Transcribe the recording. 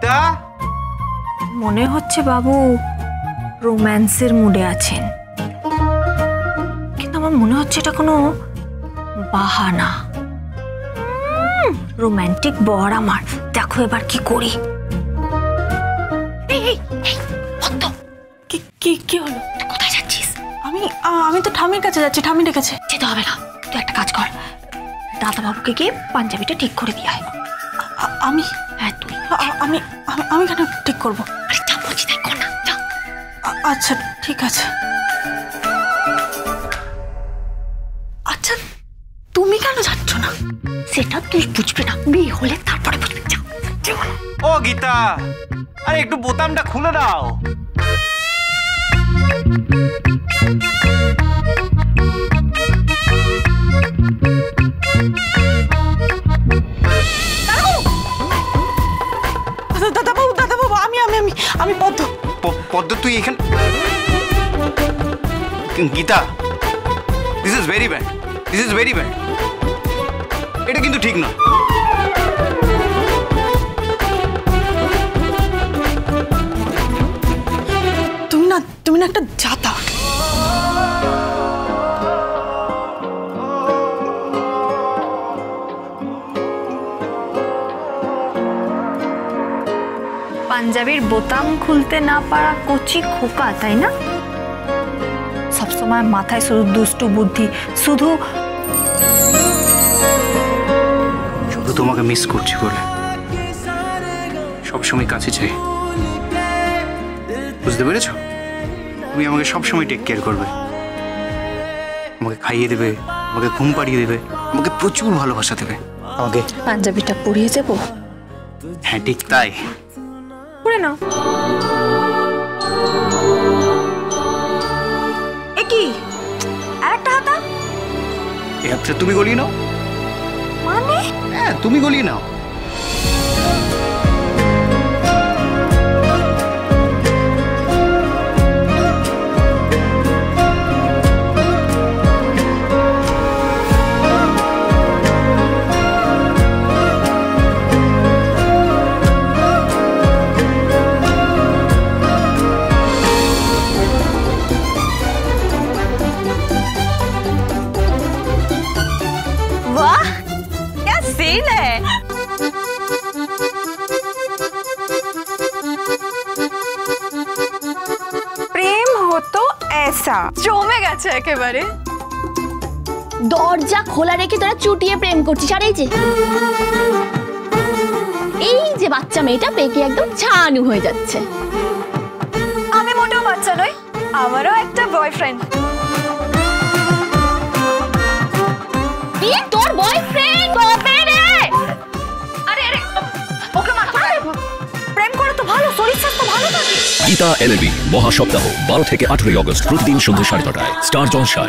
গীতা, মনে হচ্ছে বাবু রোম্যান্সের মুডে আছেন, কিন্তু আমার মনে হচ্ছে এটা কোনো বাহানা। রোম্যান্টিক বর আমার, দেখো এবার কি করি। কি হলো? কোথায় যাচ্ছিস? আমি তো ঠামির কাছে যাচ্ছি, ঠামি ডেকেছে। যেতে হবে না, তুই একটা কাজ কর, দাদা বাবুকে গিয়ে পাঞ্জাবিটা ঠিক করে দিয়ে আয়। আমি? হ্যাঁ তুই। আমি কেন ঠিক করবো? আরে যা বলছি তাই কর না, যা। আচ্ছা ঠিক আছে। আচ্ছা তুমি কেন যাচ্ছ না? সেটা তুই বুঝবি না, বিয়ে হলে তারপরে বুঝবি। যা। ও গীতা, আরে একটু বোতামটা খুলে দাও। দাদাবাবু আমি পদ্ম। পদ্ম তুই এখানে? Gita, this is very bad, this is very bad. এটা কিন্তু ঠিক নয়। তুমি না একটা জাতা। পাঞ্জাবির বোতাম খুলতে না পারা কচি খোকা, তাই না? সবসময় মাথায় শুধু দুষ্টু বুদ্ধি, শুধু তোমাকে মিস করছি বলে সবসময় কাছে চাই, বুঝতে পেরেছো? তুমি আমাকে সবসময় টেক কেয়ার করবে, আমাকে খাইয়ে দেবে, আমাকে ঘুম পাড়িয়ে দেবে, আমাকে প্রচুর ভালোবাসা দেবে। আমাকে পাঞ্জাবিটা পরিয়ে যাবো? হ্যাঁ ঠিক তাই, পরে নাও। এ কি আরেকটা হাতা? এই হাতটা তুমি গলিয়ে নাও। মানে? হ্যাঁ তুমি গলিয়ে নাও। প্রেম হতো ऐसा, জমে গেছে একেবারে। দরজা খোলা রেখে তোরা চুটিয়ে প্রেম করছিস, আর এই যে বাচ্চা মেয়েটা পেকে একদম ছানু হয়ে যাচ্ছে। আমি মোটেও বাচ্চা নই, আমারও একটা বয়ফ্রেন্ড। তোর বয়ফ্রেন্ড কবে রে? আরে ওকে মার। প্রেম করে তো ভালো, শরীর স্বাস্থ্য ভালো থাকে। গীতা এলএলবি মহাসপ্তাহ 12 থেকে 18 অগস্ট প্রতিদিন সন্ধ্যা 9:30টায় স্টার জলসায়।